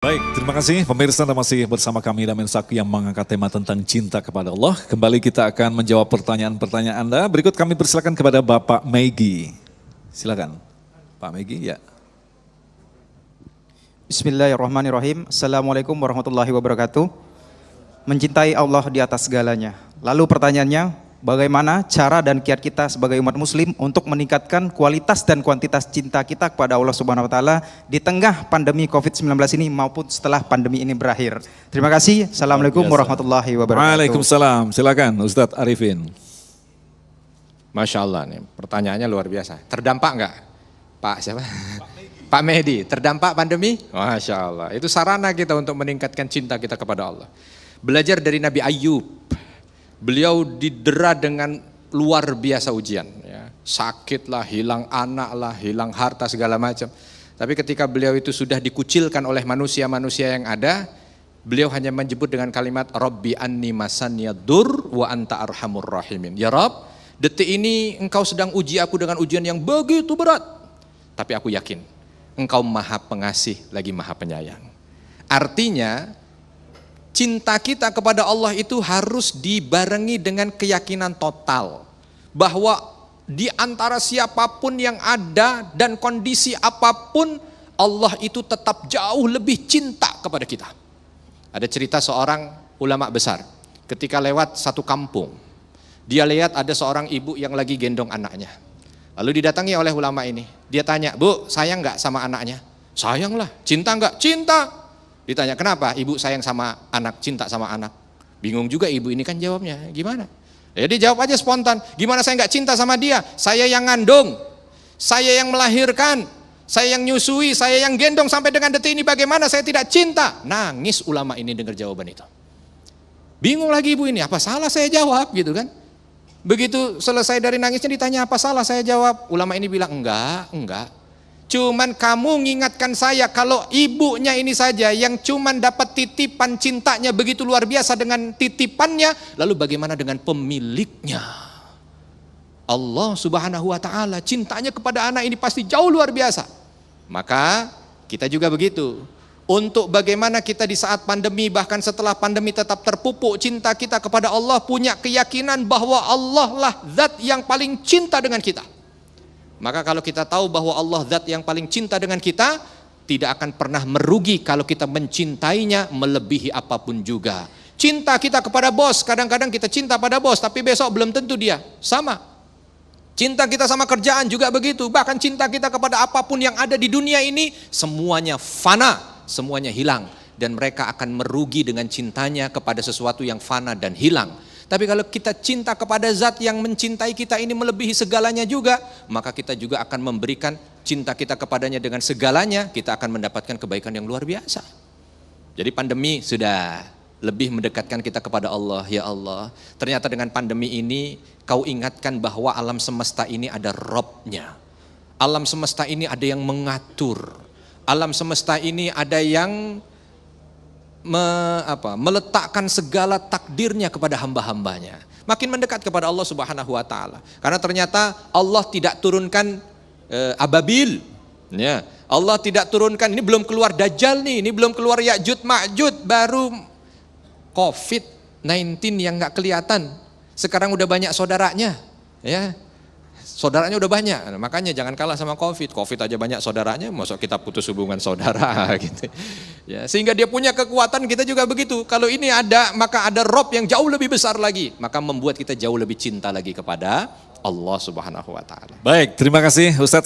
Baik, terima kasih pemirsa, Anda masih bersama kami Damen Saku yang mengangkat tema tentang cinta kepada Allah. Kembali kita akan menjawab pertanyaan-pertanyaan Anda. Berikut kami persilakan kepada Bapak Megi. Silakan, Pak Megi, ya. Bismillahirrahmanirrahim. Assalamualaikum warahmatullahi wabarakatuh. Mencintai Allah di atas segalanya. Lalu pertanyaannya, bagaimana cara dan kiat kita sebagai umat muslim untuk meningkatkan kualitas dan kuantitas cinta kita kepada Allah Subhanahu wa taala di tengah pandemi Covid-19 ini maupun setelah pandemi ini berakhir. Terima kasih. Assalamualaikum warahmatullahi wabarakatuh. Waalaikumsalam. Silakan Ustadz Arifin. Masya Allah nih, pertanyaannya luar biasa. Terdampak nggak Pak siapa? Pak Mehdi, terdampak pandemi? Masya Allah, itu sarana kita untuk meningkatkan cinta kita kepada Allah. Belajar dari Nabi Ayub, beliau didera dengan luar biasa ujian. Ya. Sakit lah, hilang anak lah, hilang harta segala macam. Tapi ketika beliau itu sudah dikucilkan oleh manusia-manusia yang ada, beliau hanya menyebut dengan kalimat Rabbi anni masaniya dur wa anta arhamur rahimin. Ya Rabb, detik ini engkau sedang uji aku dengan ujian yang begitu berat. Tapi aku yakin engkau maha pengasih lagi maha penyayang. Artinya cinta kita kepada Allah itu harus dibarengi dengan keyakinan total bahwa di antara siapapun yang ada dan kondisi apapun, Allah itu tetap jauh lebih cinta kepada kita. Ada cerita seorang ulama besar ketika lewat satu kampung, dia lihat ada seorang ibu yang lagi gendong anaknya. Lalu didatangi oleh ulama ini. Dia tanya, Bu, sayang nggak sama anaknya? Sayang lah. Cinta nggak? Cinta. Ditanya, kenapa ibu sayang sama anak, cinta sama anak? Bingung juga ibu ini kan jawabnya. Gimana? Ya dia jawab aja spontan. Gimana saya nggak cinta sama dia? Saya yang ngandung, saya yang melahirkan, saya yang nyusui, saya yang gendong sampai dengan detik ini. Bagaimana saya tidak cinta? Nangis ulama ini dengar jawaban itu. Bingung lagi ibu ini. Apa salah saya jawab gitu kan? Begitu selesai dari nangisnya ditanya apa salah saya jawab. Ulama ini bilang enggak. Cuman kamu ngingatkan saya kalau ibunya ini saja yang cuman dapat titipan cintanya begitu luar biasa dengan titipannya. Lalu bagaimana dengan pemiliknya? Allah Subhanahu wa ta'ala, cintanya kepada anak ini pasti jauh luar biasa. Maka kita juga begitu. Untuk bagaimana kita di saat pandemi bahkan setelah pandemi tetap terpupuk cinta kita kepada Allah, punya keyakinan bahwa Allah lah zat yang paling cinta dengan kita. Maka kalau kita tahu bahwa Allah zat yang paling cinta dengan kita, tidak akan pernah merugi kalau kita mencintainya melebihi apapun juga. Cinta kita kepada bos, kadang-kadang kita cinta pada bos tapi besok belum tentu dia sama. Cinta kita sama kerjaan juga begitu. Bahkan cinta kita kepada apapun yang ada di dunia ini semuanya fana. Semuanya hilang dan mereka akan merugi dengan cintanya kepada sesuatu yang fana dan hilang. Tapi kalau kita cinta kepada zat yang mencintai kita ini melebihi segalanya juga, maka kita juga akan memberikan cinta kita kepadanya dengan segalanya, kita akan mendapatkan kebaikan yang luar biasa. Jadi pandemi sudah lebih mendekatkan kita kepada Allah. Ya Allah, ternyata dengan pandemi ini kau ingatkan bahwa alam semesta ini ada Robnya. Alam semesta ini ada yang mengatur. Alam semesta ini ada yang meletakkan segala takdirnya kepada hamba-hambanya. Makin mendekat kepada Allah Subhanahu wa ta'ala. Karena ternyata Allah tidak turunkan ababil. Ya. Allah tidak turunkan, ini belum keluar Dajjal nih, ini belum keluar Ya'jud Ma'jud, baru Covid-19 yang gak kelihatan. Sekarang udah banyak saudaranya. Ya. Saudaranya udah banyak, makanya jangan kalah sama Covid. Covid aja banyak saudaranya, masuk kita putus hubungan saudara gitu. Ya, sehingga dia punya kekuatan, kita juga begitu. Kalau ini ada, maka ada Rob yang jauh lebih besar lagi, maka membuat kita jauh lebih cinta lagi kepada Allah Subhanahu wa ta'ala. Baik, terima kasih Ustadz.